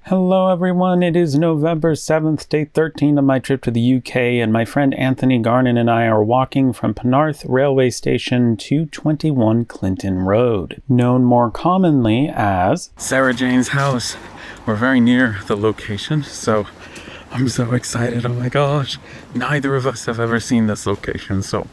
Hello everyone, it is November 7th, day 13 of my trip to the UK, and my friend Anthony Garnon and I are walking from Penarth Railway Station to 21 Clinton Road, known more commonly as Sarah Jane's house. We're very near the location, so I'm so excited. Oh my gosh, neither of us have ever seen this location, so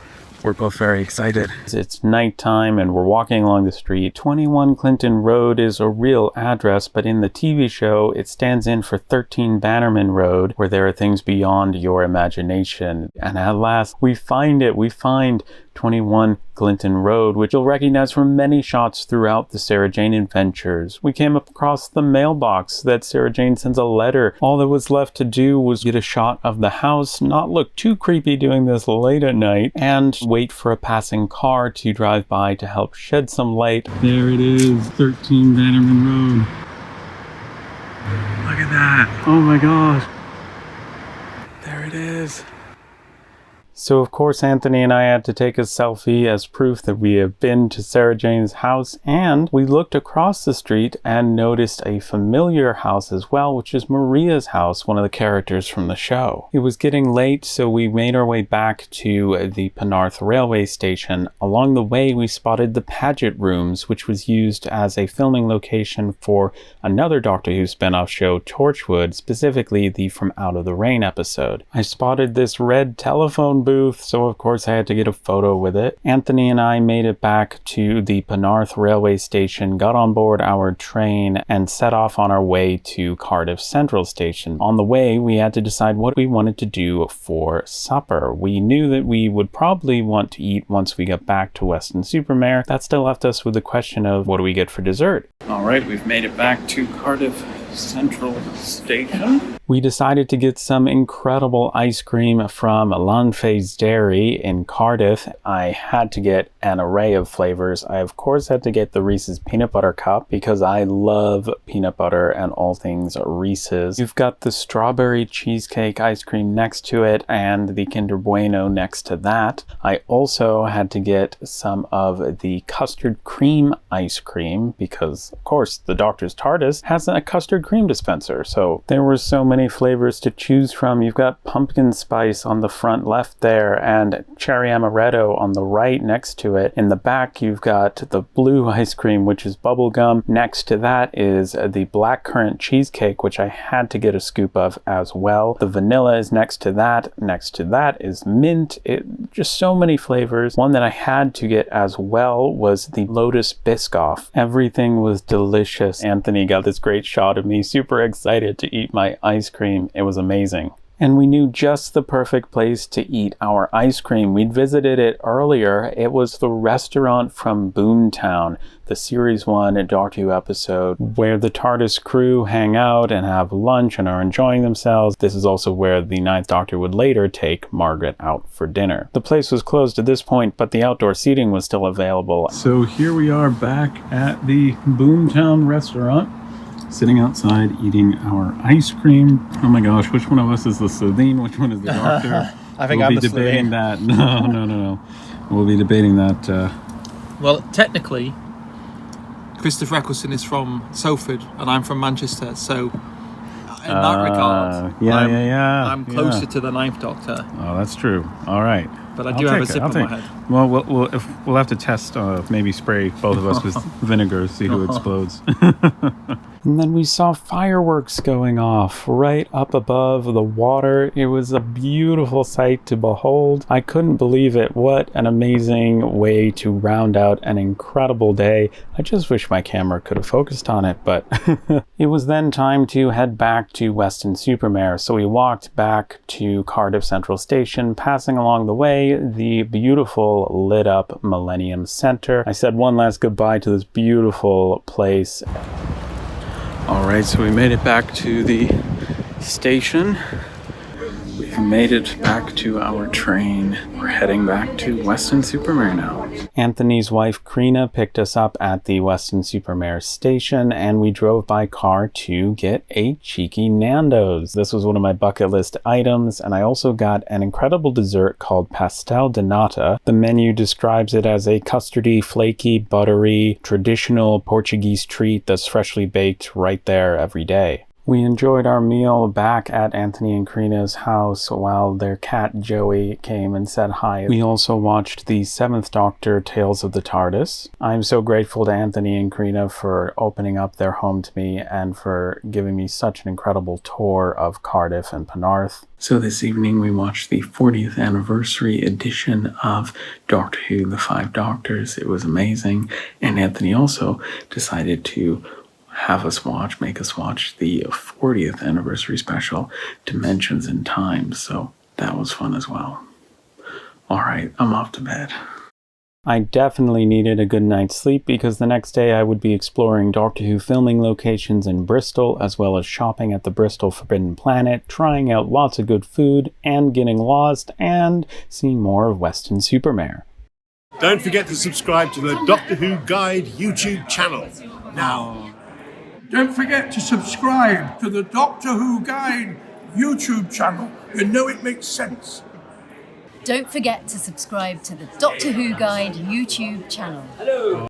we're both very excited. It's nighttime and we're walking along the street. 21 Clinton Road is a real address, but in the TV show, it stands in for 13 Bannerman Road, where there are things beyond your imagination. And at last, we find it. We find 21 Clinton Road, which you'll recognize from many shots throughout the Sarah Jane adventures. We came across the mailbox that Sarah Jane sends a letter. All that was left to do was get a shot of the house, not look too creepy doing this late at night, and wait for a passing car to drive by to help shed some light. There it is, 13 Bannerman Road. Look at that. Oh my gosh. There it is. So of course Anthony and I had to take a selfie as proof that we have been to Sarah Jane's house, and we looked across the street and noticed a familiar house as well, which is Maria's house, one of the characters from the show. It was getting late, so we made our way back to the Penarth Railway Station. Along the way we spotted the Paget Rooms, which was used as a filming location for another Doctor Who spin-off show, Torchwood, specifically the From Out of the Rain episode. I spotted this red telephone booth, so of course I had to get a photo with it. Anthony and I made it back to the Penarth Railway Station, got on board our train, and set off on our way to Cardiff Central Station. On the way, we had to decide what we wanted to do for supper. We knew that we would probably want to eat once we got back to Weston-super-Mare. That still left us with the question of what do we get for dessert? Alright, we've made it back to Cardiff Central Station. We decided to get some incredible ice cream from Lanfay's Dairy in Cardiff. I had to get an array of flavors. I of course had to get the Reese's Peanut Butter Cup because I love peanut butter and all things Reese's. You've got the strawberry cheesecake ice cream next to it and the Kinder Bueno next to that. I also had to get some of the custard cream ice cream because of course the Doctor's TARDIS has a custard cream dispenser, so there were so many flavors to choose from. You've got pumpkin spice on the front left there and cherry amaretto on the right next to it. In the back you've got the blue ice cream, which is bubblegum. Next to that is the blackcurrant cheesecake, which I had to get a scoop of as well. The vanilla is next to that. Next to that is mint. Just so many flavors. One that I had to get as well was the Lotus Biscoff. Everything was delicious. Anthony got this great shot of me super excited to eat my ice cream. It was amazing. And we knew just the perfect place to eat our ice cream. We'd visited it earlier. It was the restaurant from Boomtown, the Series 1 Doctor Who episode where the TARDIS crew hang out and have lunch and are enjoying themselves. This is also where the Ninth Doctor would later take Margaret out for dinner. The place was closed at this point, but the outdoor seating was still available. So here we are back at the Boomtown restaurant, sitting outside eating our ice cream. Oh my gosh, which one of us is the Slovene? Which one is the Doctor? I think we'll I'm be the debating Slovene. that. No. We'll be debating that. Well, technically, Christopher Eccleston is from Salford and I'm from Manchester, so in that regard, I'm closer to the Ninth Doctor. Oh, that's true. All right. But I do have a zip in my head. Well, we'll have to test, maybe spray both of us with vinegar, see who explodes. And then we saw fireworks going off right up above the water. It was a beautiful sight to behold. I couldn't believe it. What an amazing way to round out an incredible day. I just wish my camera could have focused on it, but it was then time to head back to Weston-super-Mare. So we walked back to Cardiff Central Station, passing along the way the beautiful lit up Millennium Center. I said one last goodbye to this beautiful place. Alright, so we made it back to the station. We've made it back to our train. We're heading back to Weston-super-Mare now. Anthony's wife Krina picked us up at the Weston-super-Mare station, and we drove by car to get a cheeky Nando's. This was one of my bucket list items, and I also got an incredible dessert called pastel de nata. The menu describes it as a custardy, flaky, buttery, traditional Portuguese treat that's freshly baked right there every day. We enjoyed our meal back at Anthony and Karina's house while their cat Joey came and said hi. We also watched the 7th Doctor Tales of the TARDIS. I'm so grateful to Anthony and Karina for opening up their home to me and for giving me such an incredible tour of Cardiff and Penarth. So this evening we watched the 40th anniversary edition of Doctor Who, The Five Doctors. It was amazing. And Anthony also decided to make us watch the 40th anniversary special, Dimensions in Time, so that was fun as well. Alright, I'm off to bed. I definitely needed a good night's sleep because the next day I would be exploring Doctor Who filming locations in Bristol, as well as shopping at the Bristol Forbidden Planet, trying out lots of good food, and getting lost, and seeing more of Weston-super-Mare. Don't forget to subscribe to the Doctor Who Guide YouTube channel now. Don't forget to subscribe to the Doctor Who Guide YouTube channel. You know it makes sense. Don't forget to subscribe to the Doctor Who Guide YouTube channel. Hello.